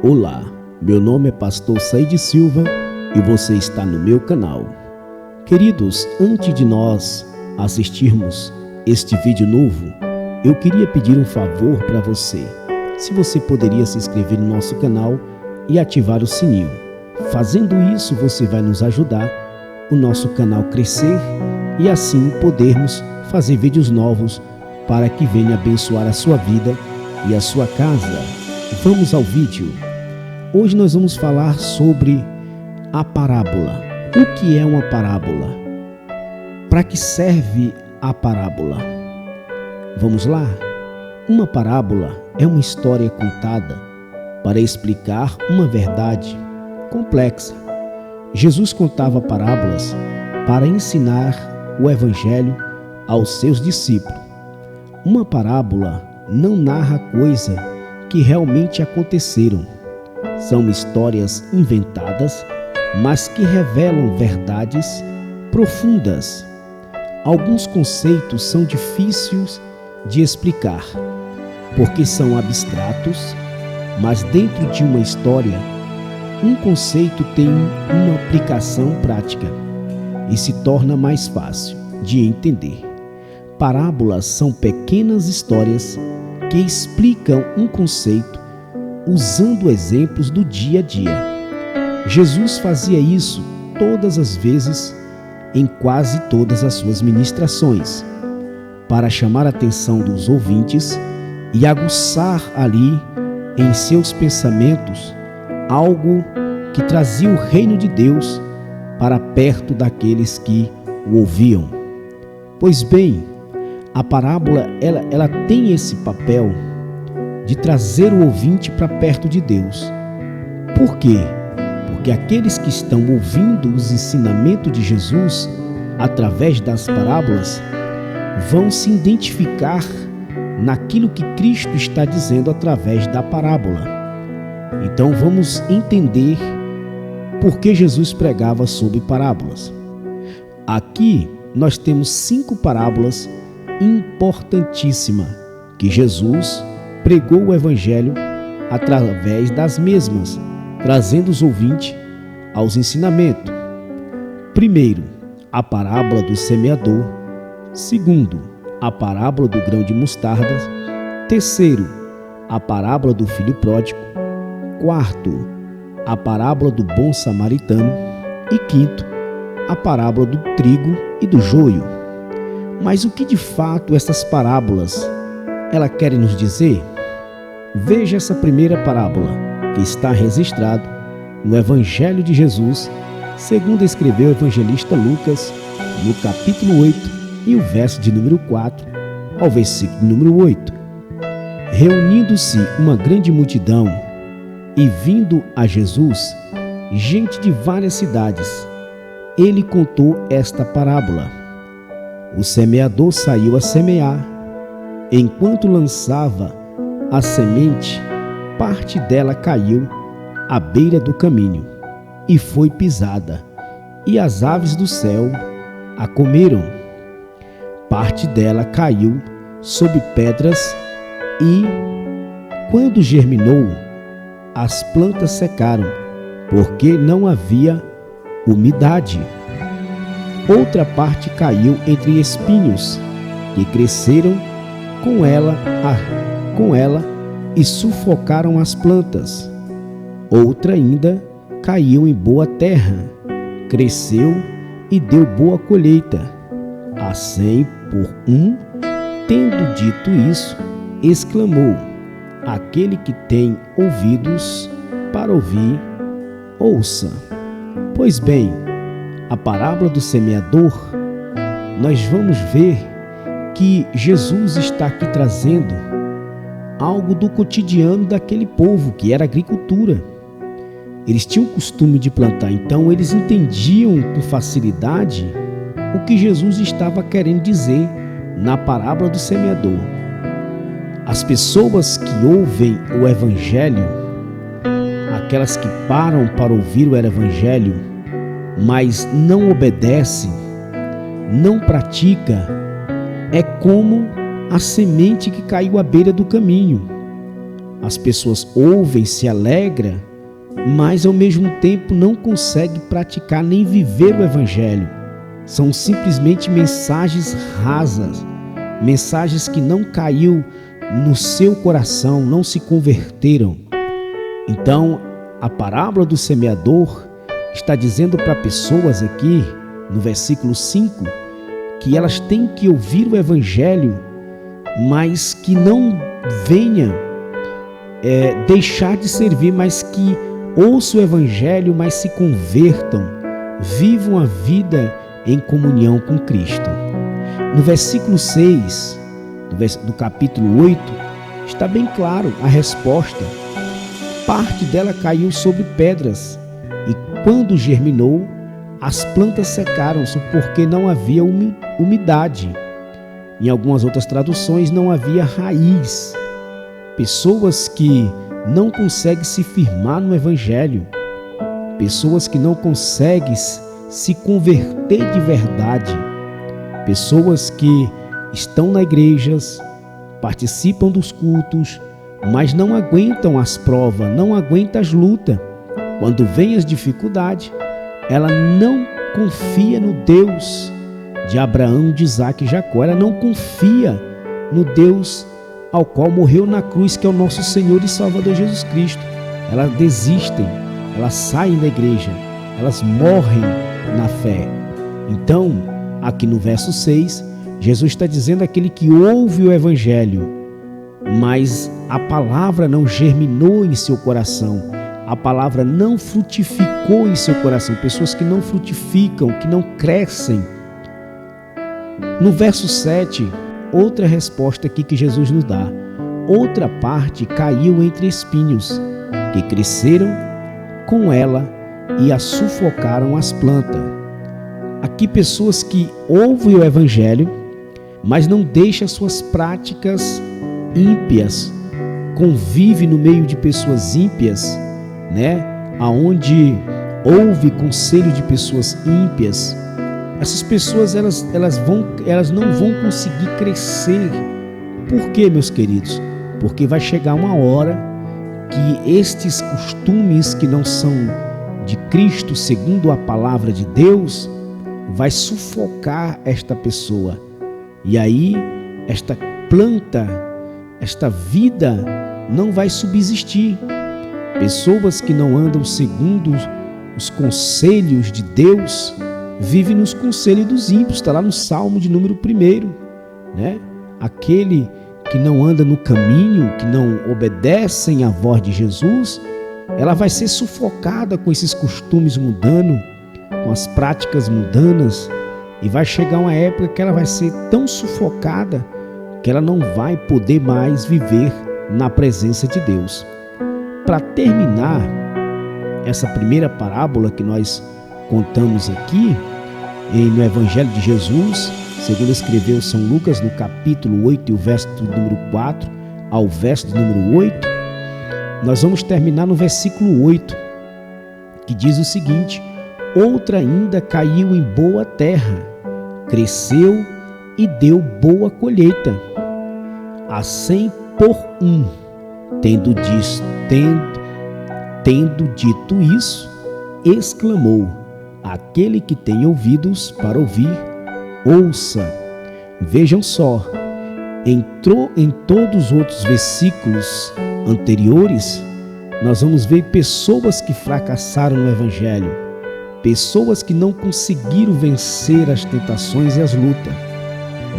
Olá, meu nome é Pastor Saíde Silva e você está no meu canal. Queridos, antes de nós assistirmos este vídeo novo, eu queria pedir um favor para você. Se você poderia se inscrever no nosso canal e ativar o sininho. Fazendo isso, você vai nos ajudar o nosso canal crescer e assim podermos fazer vídeos novos para que venha abençoar a sua vida e a sua casa. Vamos ao vídeo. Hoje nós vamos falar sobre a parábola. O que é uma parábola? Para que serve a parábola? Vamos lá? Uma parábola é uma história contada para explicar uma verdade complexa. Jesus contava parábolas para ensinar o evangelho aos seus discípulos. Uma parábola não narra coisas que realmente aconteceram. São histórias inventadas, mas que revelam verdades profundas. Alguns conceitos são difíceis de explicar, porque são abstratos, mas dentro de uma história, um conceito tem uma aplicação prática e se torna mais fácil de entender. Parábolas são pequenas histórias que explicam um conceito usando exemplos do dia a dia. Jesus fazia isso todas as vezes em quase todas as suas ministrações, para chamar a atenção dos ouvintes e aguçar ali em seus pensamentos algo que trazia o reino de Deus para perto daqueles que o ouviam. Pois bem, a parábola ela tem esse papel de trazer o ouvinte para perto de Deus. Por quê? Porque aqueles que estão ouvindo os ensinamentos de Jesus através das parábolas vão se identificar naquilo que Cristo está dizendo através da parábola. Então vamos entender por que Jesus pregava sobre parábolas. Aqui nós temos 5 parábolas importantíssimas que Jesus pregou o evangelho através das mesmas, trazendo os ouvintes aos ensinamentos. Primeiro, a parábola do semeador. Segundo, a parábola do grão de mostarda. Terceiro, a parábola do filho pródigo. Quarto, a parábola do bom samaritano. E quinto, a parábola do trigo e do joio. Mas o que de fato essas parábolas elas querem nos dizer? Veja essa primeira parábola, que está registrado no Evangelho de Jesus, segundo escreveu o evangelista Lucas, no capítulo 8, e o verso de número 4 ao versículo de número 8. Reunindo-se uma grande multidão e vindo a Jesus, gente de várias cidades, ele contou esta parábola. O semeador saiu a semear. Enquanto lançava a semente, parte dela caiu à beira do caminho e foi pisada, e as aves do céu a comeram. Parte dela caiu sob pedras e, quando germinou, as plantas secaram, porque não havia umidade. Outra parte caiu entre espinhos, que cresceram com ela e sufocaram as plantas. Outra ainda caiu em boa terra, cresceu e deu boa colheita. A 100 por 1. Tendo dito isso, exclamou: aquele que tem ouvidos para ouvir, ouça. Pois bem, a parábola do semeador, nós vamos ver que Jesus está aqui trazendo algo do cotidiano daquele povo, que era a agricultura. Eles tinham o costume de plantar, então eles entendiam com facilidade o que Jesus estava querendo dizer na parábola do semeador. As pessoas que ouvem o evangelho, aquelas que param para ouvir o evangelho, mas não obedecem, não praticam, é como a semente que caiu à beira do caminho. as pessoas ouvem, se alegram, mas ao mesmo tempo não conseguem praticar nem viver o Evangelho. São simplesmente mensagens rasas, mensagens que não caiu no seu coração, não se converteram. Então, a parábola do semeador está dizendo para pessoas aqui, no versículo 5, que elas têm que ouvir o Evangelho, mas que não venha deixar de servir, mas que ouçam o Evangelho, mas se convertam, vivam a vida em comunhão com Cristo. No versículo 6 do capítulo 8, está bem claro a resposta. Parte dela caiu sobre pedras, e quando germinou, as plantas secaram-se porque não havia umidade. Em algumas outras traduções, não havia raiz. Pessoas que não conseguem se firmar no Evangelho, pessoas que não conseguem se converter de verdade, pessoas que estão nas igrejas, participam dos cultos, mas não aguentam as provas, não aguentam as lutas. Quando vem as dificuldades, ela não confia no Deus de Abraão, de Isaac e Jacó. Ela não confia no Deus ao qual morreu na cruz, que é o nosso Senhor e Salvador Jesus Cristo. Elas desistem, elas saem da igreja, elas morrem na fé. Então, aqui no verso 6, Jesus está dizendo àquele que ouve o Evangelho, mas a palavra não germinou em seu coração, a palavra não frutificou em seu coração. Pessoas que não frutificam, que não crescem. No verso 7, outra resposta aqui que Jesus nos dá. Outra parte caiu entre espinhos, que cresceram com ela e a sufocaram as plantas. Aqui pessoas que ouvem o Evangelho, mas não deixam suas práticas ímpias, convive no meio de pessoas ímpias, aonde houve conselho de pessoas ímpias. Essas pessoas elas não vão conseguir crescer. Por quê, meus queridos? Porque vai chegar uma hora que estes costumes que não são de Cristo, segundo a palavra de Deus, vai sufocar esta pessoa. E aí esta planta, esta vida não vai subsistir. Pessoas que não andam segundo os conselhos de Deus vivem nos conselhos dos ímpios. Está lá no Salmo de número 1, Aquele que não anda no caminho, que não obedecem à voz de Jesus, ela vai ser sufocada com esses costumes mudando, com as práticas mundanas, e vai chegar uma época que ela vai ser tão sufocada que ela não vai poder mais viver na presença de Deus. Para terminar essa primeira parábola que nós contamos aqui no Evangelho de Jesus, segundo escreveu São Lucas, no capítulo 8, e o verso número 4 ao verso número 8, nós vamos terminar no versículo 8, que diz o seguinte: outra ainda caiu em boa terra, cresceu e deu boa colheita, a 100 por 1. Tendo dito isso, exclamou: aquele que tem ouvidos para ouvir, ouça. Vejam só, em todos os outros versículos anteriores, nós vamos ver pessoas que fracassaram no Evangelho, pessoas que não conseguiram vencer as tentações e as lutas.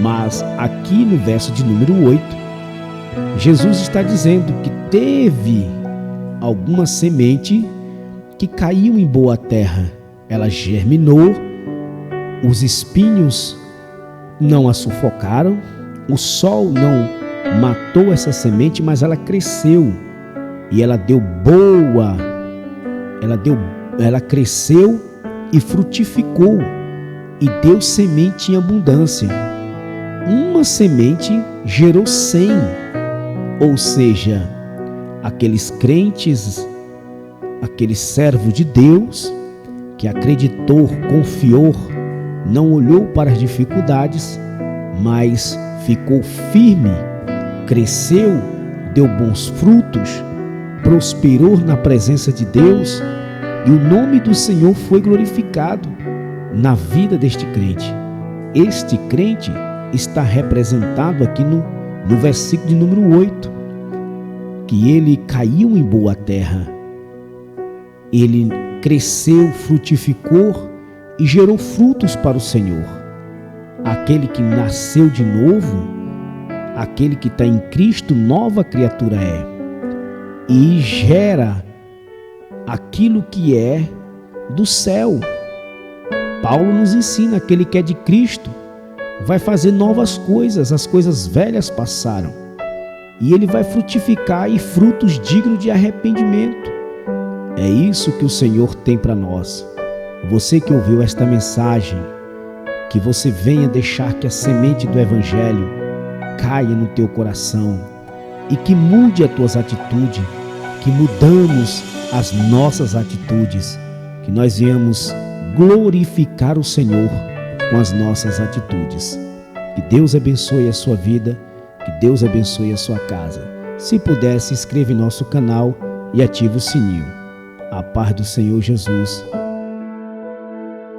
Mas aqui no verso de número 8, Jesus está dizendo que teve alguma semente que caiu em boa terra. Ela germinou, os espinhos não a sufocaram, o sol não matou essa semente, mas ela cresceu e ela deu boa, ela cresceu e frutificou e deu semente em abundância. Uma semente gerou 100, ou seja, aqueles crentes, aquele servo de Deus que acreditou, confiou, não olhou para as dificuldades, mas ficou firme, cresceu, deu bons frutos, prosperou na presença de Deus e o nome do Senhor foi glorificado na vida deste crente. Este crente está representado aqui no versículo de número 8, que ele caiu em boa terra, ele cresceu, frutificou e gerou frutos para o Senhor. Aquele que nasceu de novo, aquele que está em Cristo, nova criatura é, e gera aquilo que é do céu. Paulo nos ensina: aquele que é de Cristo vai fazer novas coisas, as coisas velhas passaram, e ele vai frutificar e frutos dignos de arrependimento. É isso que o Senhor tem para nós. Você que ouviu esta mensagem, que você venha deixar que a semente do Evangelho caia no teu coração e que mude as tuas atitudes, que mudamos as nossas atitudes, que nós venhamos glorificar o Senhor com as nossas atitudes. Que Deus abençoe a sua vida, que Deus abençoe a sua casa. Se puder, se inscreva em nosso canal e ative o sininho. A paz do Senhor Jesus